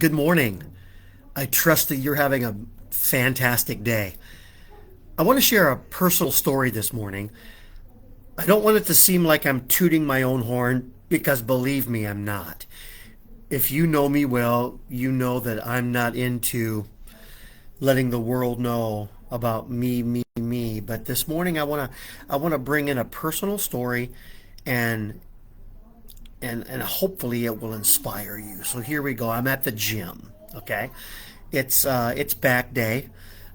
Good morning. I trust that you're having a fantastic day. I want to share a personal story this morning. I don't want it to seem like I'm tooting my own horn because believe me, I'm not. If you know me well, you know that I'm not into letting the world know about me. But this morning I want to bring in a personal story and and hopefully it will inspire you. So here we go. I'm at the gym. Okay, it's back day.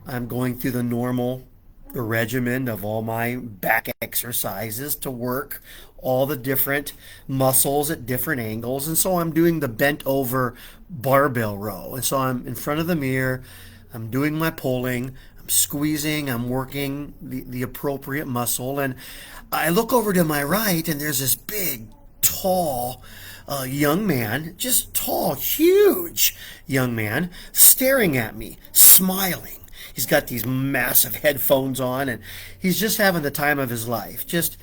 I'm going through the normal regimen of all my back exercises to work all the different muscles at different angles, and so I'm doing the bent over barbell row. And so I'm in front of the mirror. I'm doing my pulling. I'm squeezing. I'm working the appropriate muscle, and I look over to my right, and there's this big tall young man, just tall, huge young man, staring at me, smiling. He's got these massive headphones on, and he's just having the time of his life, just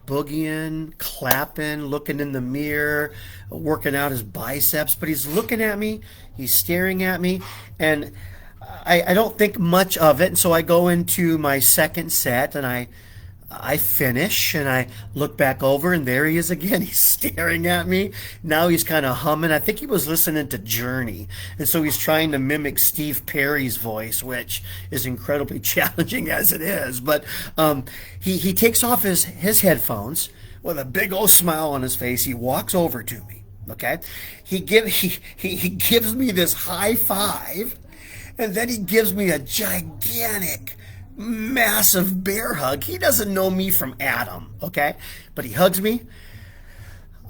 boogieing, clapping, looking in the mirror, working out his biceps. But he's looking at me, he's staring at me, and I don't think much of it. And so I go into my second set, and I finish and I look back over, and there he is again. He's staring at me. Now he's kind of humming. I think he was listening to Journey. And so he's trying to mimic Steve Perry's voice, which is incredibly challenging as it is. But he takes off his headphones with a big old smile on his face. He walks over to me. Okay. He gives me this high five, and then he gives me a gigantic massive bear hug. He doesn't know me from Adam, okay? But he hugs me.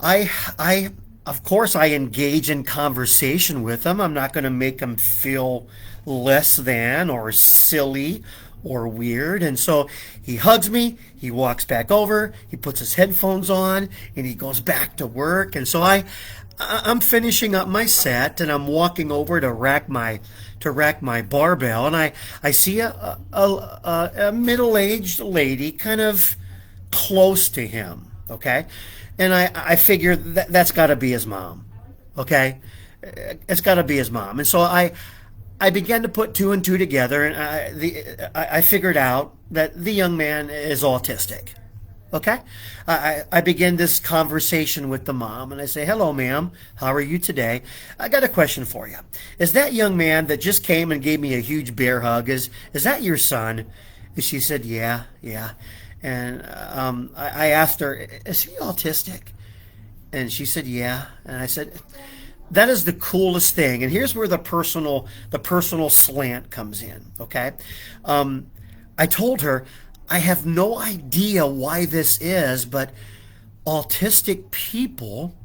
I of course I engage in conversation with him. I'm not going to make him feel less than or silly or weird. And so he hugs me, he walks back over, he puts his headphones on, and he goes back to work. And so I'm finishing up my set, and I'm walking over to rack my barbell, and I see a middle-aged lady kind of close to him, okay? And I figure that's got to be his mom, okay? It's got to be his mom. And so I began to put two and two together, and I figured out that the young man is autistic. Okay. I begin this conversation with the mom, and I say, "Hello, ma'am. How are you today? I got a question for you. Is that young man that just came and gave me a huge bear hug, is that your son?" And she said, "Yeah, yeah." And I asked her, "Is he autistic?" And she said, "Yeah." And I said, "That is the coolest thing." And here's where the personal slant comes in. Okay. I told her, I have no idea why this is, but autistic people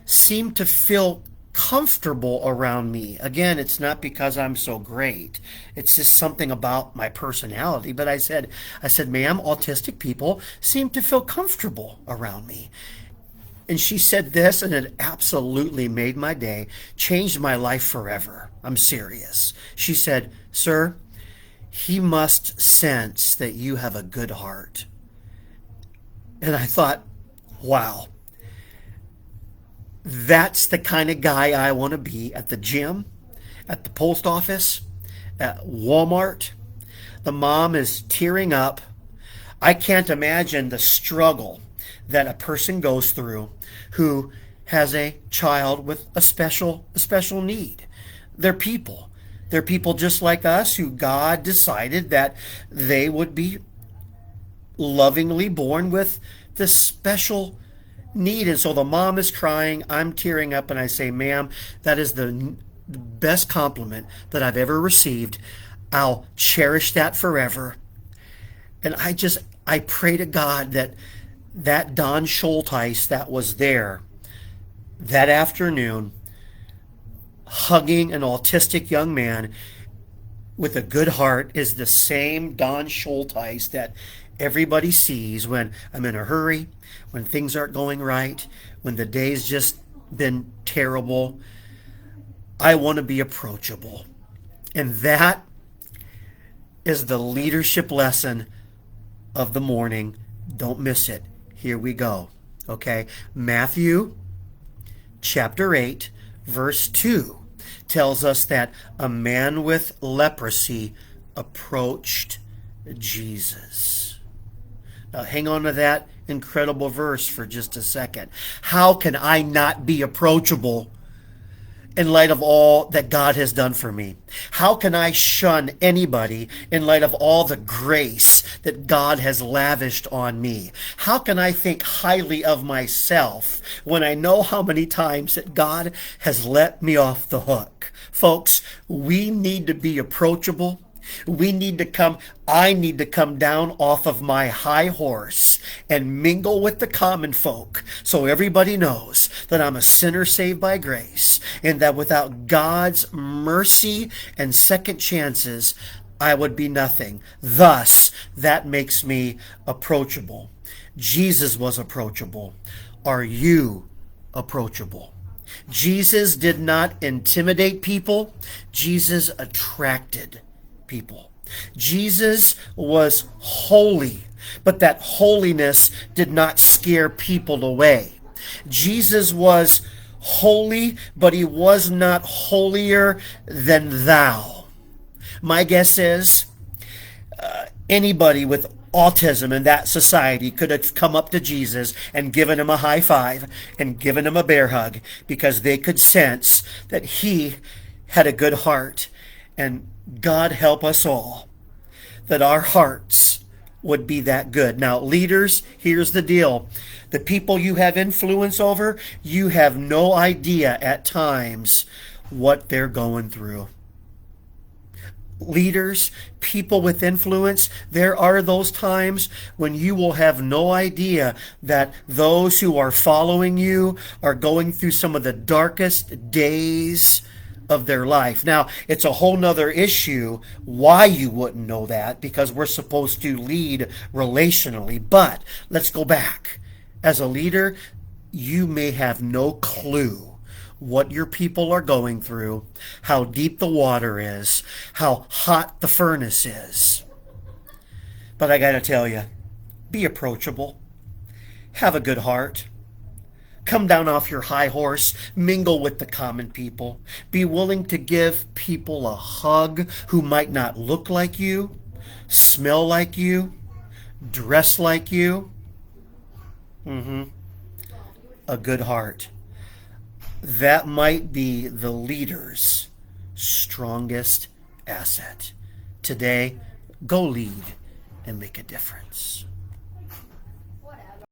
seem to feel comfortable around me. Again, it's not because I'm so great. It's just something about my personality. But I said, "Ma'am, autistic people seem to feel comfortable around me." And she said this, and it absolutely made my day, changed my life forever. I'm serious. She said, "Sir, he must sense that you have a good heart." And I thought, wow, that's the kind of guy I want to be at the gym, at the post office, at Walmart. The mom is tearing up. I can't imagine the struggle that a person goes through who has a child with a special need. They're people. They're people just like us who God decided that they would be lovingly born with this special need. And so the mom is crying, I'm tearing up, and I say, "Ma'am, that is the best compliment that I've ever received. I'll cherish that forever." And I pray to God that Don Schulteis that was there that afternoon hugging an autistic young man with a good heart is the same Don Schulteis that everybody sees when I'm in a hurry, when things aren't going right, when the day's just been terrible. I want to be approachable. And that is the leadership lesson of the morning. Don't miss it. Here we go. Okay. Matthew chapter 8, verse 2. tells us that a man with leprosy approached Jesus. Now, hang on to that incredible verse for just a second. How can I not be approachable in light of all that God has done for me? How can I shun anybody in light of all the grace that God has lavished on me? How can I think highly of myself when I know how many times that God has let me off the hook? Folks, we need to be approachable. I need to come down off of my high horse and mingle with the common folk so everybody knows that I'm a sinner saved by grace and that without God's mercy and second chances, I would be nothing. Thus, that makes me approachable. Jesus was approachable. Are you approachable? Jesus did not intimidate people. Jesus attracted people. Jesus was holy, but that holiness did not scare people away. Jesus was holy, but he was not holier than thou. My guess is anybody with autism in that society could have come up to Jesus and given him a high five and given him a bear hug because they could sense that he had a good heart. And God help us all that our hearts would be that good. Now, leaders, here's the deal. The people you have influence over, you have no idea at times what they're going through. Leaders, people with influence, there are those times when you will have no idea that those who are following you are going through some of the darkest days of their life. Now, it's a whole nother issue why you wouldn't know that, because we're supposed to lead relationally. But let's go back. As a leader, you may have no clue what your people are going through, how deep the water is, how hot the furnace is. But I got to tell you, be approachable. Have a good heart. Come down off your high horse, mingle with the common people. Be willing to give people a hug who might not look like you, smell like you, dress like you. A good heart. That might be the leader's strongest asset. Today, go lead and make a difference.